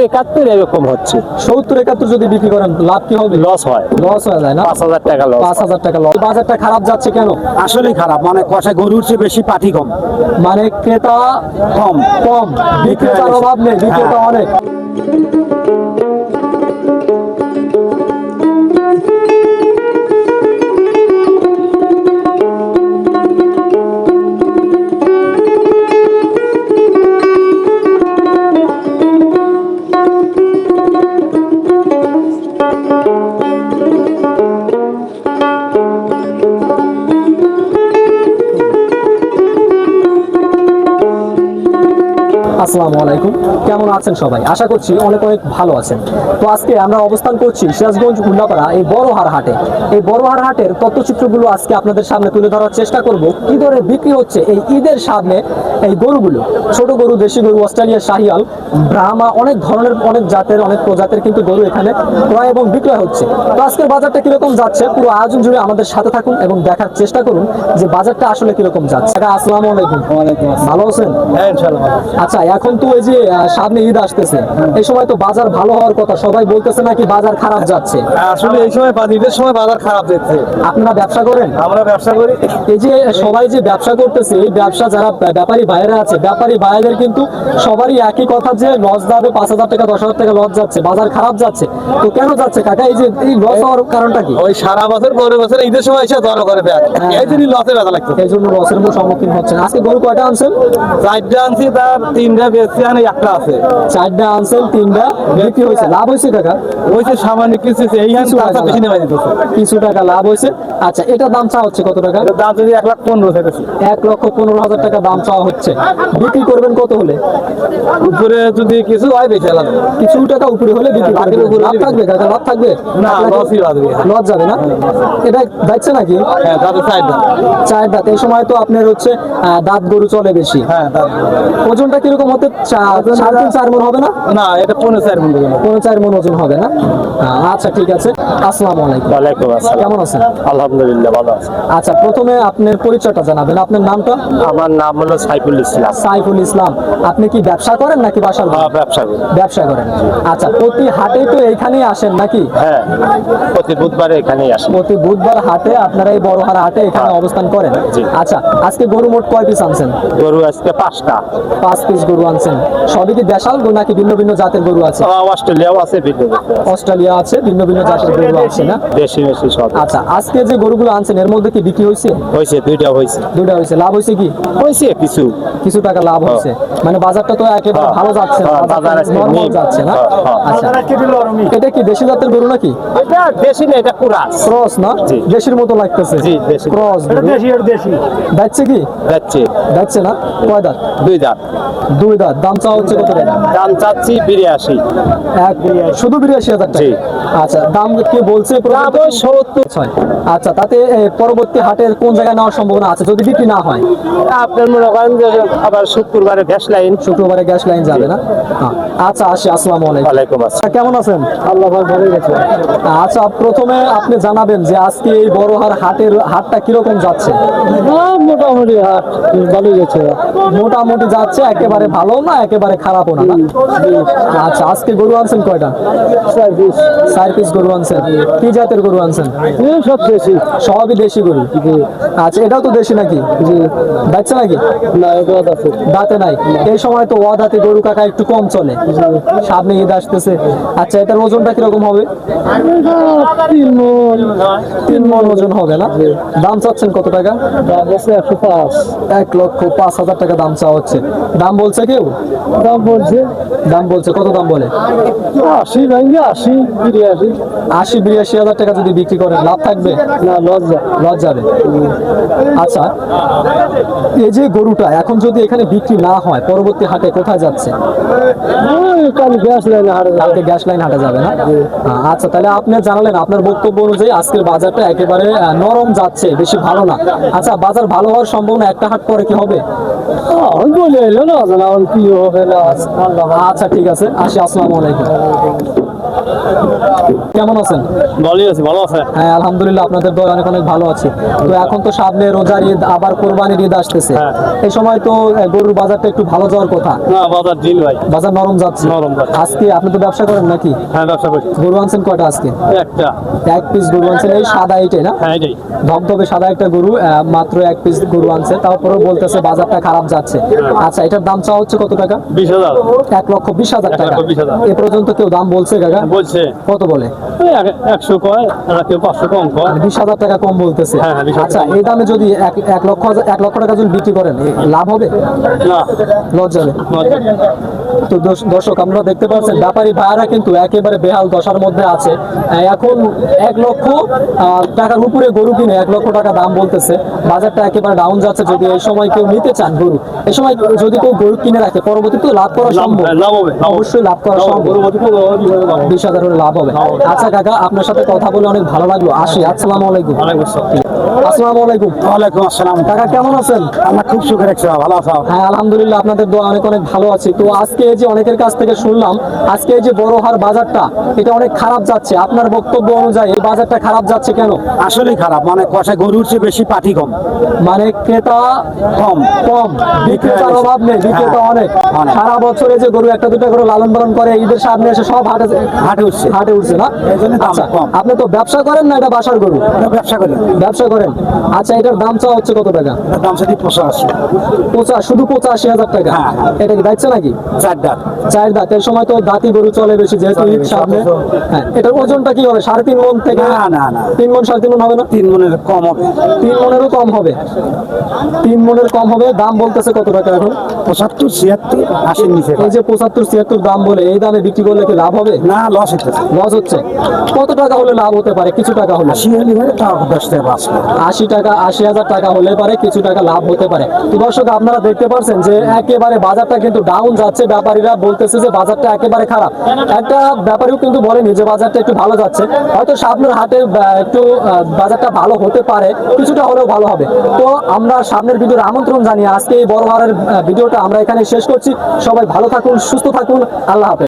71 এরকম হচ্ছে। 70-71 যদি বিক্রি করেন লাভ কি হবে? লস হয়, লস হয়ে যায় না? 5000 টাকা লস। 5000 টাকা লস। বাজারটা খারাপ যাচ্ছে কেন? আসলেই খারাপ, মানে কষায় গরুর চেয়ে বেশি পাঠি কম, মানে ক্রেতা কম কম, বিক্রেতার অভাব নেই, বিক্রেতা অনেক। আসসালামু আলাইকুম, কেমন আছেন সবাই? আশা করছি অনেক অনেক ভালো আছেন। তো আজকে আমরা অবস্থান করছি সিরাজগঞ্জ উল্লাপাড়া এই বড়হার হাটে। এই বড়হার হাটের তথ্যচিত্রগুলো আজকে আপনাদের সামনে তুলে ধরার চেষ্টা করব। কি দরে বিক্রি হচ্ছে এই ঈদের সামনে এই গরুগুলো, ছোট গরু, দেশি গরু, অস্ট্রেলিয়া শাহিয়াল, ব্রাহ্মা, অনেক ধরনের অনেক জাতের অনেক প্রজাতের কিন্তু গরু এখানে ক্রয় এবং বিক্রয় হচ্ছে। তো আজকের বাজারটা কিরকম যাচ্ছে পুরো আয়োজন জুড়ে আমাদের সাথে থাকুন এবং দেখার চেষ্টা করুন যে বাজারটা আসলে কিরকম যাচ্ছে। আসসালামু আলাইকুম। ভালো আছেন? হ্যাঁ ইনশাআল্লাহ। আচ্ছা, এখন তো এই যে সামনে ঈদ আসতেছে, এই সময় তো বাজার ভালো হওয়ার কথা, সবাই বলতেছে নাকি বাজার খারাপ যাচ্ছে? আসলে এই সময় ঈদের সময় বাজার খারাপ যাচ্ছে। আপনারা ব্যবসা করেন? আমরা ব্যবসা করি। এই যে সবাই যে ব্যবসা করতেছে, এই ব্যবসা যারা ব্যাপারী ভাইয়েরা আছে, ব্যাপারী ভাইদের কিন্তু সবারই একই কথা যে লস যাবে, 5000 টাকা 10,000 টাকা লস যাচ্ছে, বাজার খারাপ যাচ্ছে। তো কেন যাচ্ছে কাকা? এই যে এই লস হওয়ার কারণটা কি? ওই সারা বছর পরের বছর ঈদের সময় এসে দর করে ব্যাগ, এই জন্য লসে ব্যথা লাগতো। এই জন্য লসের সম্মুখীন হচ্ছেন। আজকে গরু কয়টা আনছেন? 4টা আনছি, তার 3টা বেশি আনে, 1টা আছে। 4টা আনছেন, 3টা বিক্রি হয়েছে। লাভ হয়েছে কাকা? ওইসে সামান্য কিছু এই হান টাকা বেশি নেওয়া যেতেছে, কিছু টাকা লাভ হয়েছে। আচ্ছা, এটা দাম চাওয়া হচ্ছে কত টাকা? দাম যদি 1,15,000 চাইতেছি। 1,15,000 টাকা দাম চাওয়া হচ্ছে। বিক্রি করবেন কত হলে? উপরে যদি কিছু হয় বেশি আলাদা, কিছু টাকা উপরে হলে বিক্রি করবেন। লাভ থাকবে কাকা? লাভ থাকবে না, লসই আসবে। লস যাবে না? এটা যাচ্ছে নাকি? হ্যাঁ, দাদা 4টা। 4 দাঁত। এই সময় তো আপনার হচ্ছে দাঁত গরু চলে বেশি। হ্যাঁ দাদা। ওজনটা কিরকম হতে? 3.5-4 মণ হবে না? না, এটা 15,000 মন। 4 মণ ওজন হবে না? আচ্ছা ঠিক আছে। আসসালামু আলাইকুম। ওয়ালাইকুম আসসালাম। কেমন আছেন? আলহামদুলিল্লাহ ভালো আছি। আচ্ছা, প্রথমে আপনার পরিচয়টা জানাবেন, আপনার নামটা? আমার নাম হলো সাইফুল ইসলাম। সাইফুল ইসলাম। আপনি কি ব্যবসা করেন নাকি বাসার গরু? ব্যবসা করি। ব্যবসা করেন। আচ্ছা, প্রতি হাটে তো এইখানেই আসেন নাকি? হ্যাঁ, প্রতি বুধবারে এখানেই আসি। প্রতি বুধবার হাটে আপনারা এই বড়হার হাটে এখানে অবস্থান করেন? জি। আচ্ছা, আজকে গরু মোট কয় পিস আনছেন? গরু আজকে 5টা। 5 পিস গরু আনছেন। সবই কি দেশাল গরু নাকি ভিন্ন ভিন্ন জাতের গরু আছে? অস্ট্রেলিয়াও আছে, ভিন্ন অস্ট্রেলিয়া আছে, ভিন্ন ভিন্ন জাতের গরু আছে না? দেশি মেশি সব আচ্ছা, আজকে যে গরুগুলো আনছেন এর মধ্যে কি বিক্রি হয়েছে? হয়েছে, 2টা হয়েছে। 2টা হয়েছে। লাভ হয়েছে কি? হয়েছে কিছু কিছু টাকা লাভ হয়েছে। মানে বাজারটা তো একেবারে ভালো যাচ্ছে না, বাজার আজকে নরমাল নেই। যাচ্ছে না? আচ্ছা, এটা কি দেশি জাতের গরু নাকি? এটা দেশি না, এটা কুরাস। ক্রস না? জি। দেশির মতো লাগতেছে। জি, দেশি। ক্রস দেশি। যাচ্ছে কি? যাচ্ছে যাচ্ছে না? কয় দাঁত? 2 দাঁত। 2 দাঁত। দাম চাওয়া হচ্ছে কত টাকা? দাম চাচ্ছি 82। শুধু 82,000 টাকা? জি। আচ্ছা, দাম কে বলছে? দাম 70। আচ্ছা, তাতে পরবর্তী হাটের কোন জায়গায় নেওয়ার সম্ভাবনা আছে যদি বিক্রি না হয়? আপনার মনে করেন যে আবার শুক্রবারে গ্যাস লাইন। শুক্রবারে গ্যাস লাইন যাবে না? হ্যাঁ। আচ্ছা, আসি। আসসালামু আলাইকুম। ওয়ালাইকুম আসসালাম। কেমন আছেন? আল্লাহ ভালো গেছে। আচ্ছা, প্রথমে আপনি জানাবেন যে আজকে এই বড়হার হাটটা কিরকম যাচ্ছে? মোটামুটি হাট ভালো গেছে। মোটামুটি যাচ্ছে, একেবারে ভালো না একেবারে খারাপও না? আচ্ছা, আজকে গরু আনছেন কয়টা? 4 পিস গরু আনছেন। কি জাতের গরু আনছেন? সব দেশি। সবই দেশি গরু? আচ্ছা, এটাও তো দেশি নাকি? জি। যাচ্ছে নাকি? না, এটা আছে। দাঁতে নাই। এই সময় তো অদাঁতে গরু কাকা একটু কম চলে, সামনে ঈদ আসতেছে। আচ্ছা, এটার ওজনটা কিরকম হবে? 3 মণ ওজন হবে না? দাম চাচ্ছেন কত টাকা? 1,05,000 টাকা দাম চাওয়া হচ্ছে। দাম বলছে কেউ? দাম বলছে দাম বলছে। কত দাম বলে? 80, 80, 82। 80-82,000 টাকা যদি বিক্রি করেন লাভ থাকবে না, লস যাবে? আচ্ছা, এই যে গরুটা এখন যদি এখানে বিক্রি না হয় পরবর্তী হাটে কোথায় যাচ্ছে? কাল গ্যাস লাইন হারে কালকে গ্যাস লাইন হাটে যাবে না? আচ্ছা, তাহলে আপনি জানালেন আপনার বক্তব্য অনুযায়ী আজকের বাজারটা একেবারে নরম যাচ্ছে, বেশি ভালো না। আচ্ছা, বাজার ভালো হওয়ার সম্ভাবনা একটা হাট পরে কি হবে? বলে এলো না, কি হবে না। আচ্ছা ঠিক আছে, আসি। আসসালামু আলাইকুম। কেমন আছেন? ভালোই আছে, ভালো আছে। হ্যাঁ আলহামদুলিল্লাহ, আপনাদের দোয়া অনেক অনেক ভালো আছি। তো এখন তো সামনে রোজার ঈদ, আবার কোরবানির ঈদ আসতেছে। হ্যাঁ। এই সময় তো গরুর বাজারটা একটু ভালো যাওয়ার কথা। না বাজার দিন ভাই, বাজার নরম যাচ্ছে। নরম যাচ্ছে। আজকে আপনি তো ব্যবসা করেন নাকি? হ্যাঁ ব্যবসা করছি। গরু আনছেন কয়টা আজকে? একটা, এক পিস গরু আনছেন, এই সাদা এইটাই না? হ্যাঁ এটাই। ধবধবে সাদা একটা গরু, মাত্র এক পিস গরু আনছে, তারপরেও বলতেছে বাজারটা খারাপ যাচ্ছে। আচ্ছা, এটার দাম চাওয়া হচ্ছে কত টাকা? 20,000 1,20,000 টাকা। 1,20,000 এ পর্যন্ত কেউ দাম বলছে কাকা? বলছে। কত বলে? 100 কয়, আর কেউ 500 কম কয়। 20,000 টাকা কম বলতেছে। হ্যাঁ, 20,000 আচ্ছা, এই দামে যদি এক লক্ষ টাকা যদি বিক্রি করেন, লাভ হবে? না লস যাবে। তো দর্শক, আমরা দেখতে পাচ্ছেন ব্যাপারী ভাইরা কিন্তু একেবারে বেহাল দশার মধ্যে আছে। এখন 1 লক্ষ টাকার উপরে গরু কিনে 1 লক্ষ টাকা দাম বলতেছে। বাজারটা একেবারে ডাউন যাচ্ছে। যদি এই সময় কেউ নিতে চান গরু, এই সময় যদি কেউ গরু কিনে রাখে, পরবর্তীতে লাভ করা সম্ভব। লাভ হবে, অবশ্যই লাভ করা সম্ভব। 20,000 হলে লাভ হবে। আচ্ছা কাকা, আপনার সাথে কথা বলে অনেক ভালো লাগলো। আসি, আসসালামু আলাইকুম। আসসালামু আলাইকুম। ওয়ালাইকুম আসসালাম। কাকা কেমন আছেন? আমরা খুব সুখে রাখছি, ভালো আছো? হ্যাঁ আলহামদুলিল্লাহ, আপনাদের দোয়া অনেক অনেক ভালো আছি। তো আজকে এই যে অনেকের কাছ থেকে শুনলাম, আজকে এই যে বড় হার বাজারটা, এটা অনেক খারাপ যাচ্ছে। আপনার বক্তব্য অনুযায়ী এই বাজারটা খারাপ যাচ্ছে কেন? আসলেই খারাপ, মানে কষায় গরুর চেয়ে বেশি পাটি কম। মানে ক্রেতা কম। কম, বিক্রেতার অভাব নেই, বিক্রেতা অনেক। অনেক। সারা বছরে যে গরু একটা দুটা করে লালন পালন করে, ঈদের সামনে এসে সব হাটে উঠছে। হাটে উঠছে না? এই জন্য দাম আচ্ছা, কম। আপনি তো ব্যবসা করেন না, এটা বাসার গরু? আমরা ব্যবসা করি, ব্যবসা করেন। আচ্ছা, এটার দাম চাওয়া হচ্ছে কত টাকা? এটার দাম সাথে 85। শুধু 85,000 টাকা। হ্যাঁ। এটা কি দেখছে নাকি? 4 দাঁত। 4 দাঁত। এর সময় তো দাঁতি গরু চলে বেশি, যেহেতু ঈদ সামনে। হ্যাঁ, এটার ওজনটা কি হবে? 3.5 মণ থেকে? না, না, না। 3 মণ, 3.5 মণ হবে না? 3 মনের কম হবে। 3 মণেরও কম হবে। 3 মণের কম হবে। দাম বলতেছে কত টাকা এখন? 75, 76, 80 নিচে। এই যে 75-76 দাম বলে, এই দামে বিক্রি করলে কি লাভ হবে? না, লস হচ্ছে। লস হচ্ছে। কত টাকা হলে লাভ হতে পারে? কিছু টাকা হলে? 80 হলে হয়, তাও 10 টাকা বাঁচবে। 80,000 টাকা হলে পারে কিছু টাকা লাভ হতে পারে। তো দর্শক, আপনারা দেখতে পাচ্ছেন যে একেবারে বাজারটা কিন্তু ডাউন যাচ্ছে। ব্যাপারীরা বলতেছে যে বাজারটা একেবারে খারাপ। একটা ব্যাপারীও কিন্তু বলেনি যে বাজারটা একটু ভালো যাচ্ছে। হয়তো সামনের হাটে একটু বাজারটা ভালো হতে পারে, কিছুটা হলেও ভালো হবে। তো আমরা সামনের ভিডিওর আমন্ত্রণ জানিয়ে আজকে এই বড় হারের ভিডিওটা আমরা এখানে শেষ করছি। সবাই ভালো থাকুন, সুস্থ থাকুন। আল্লাহ হাফেজ।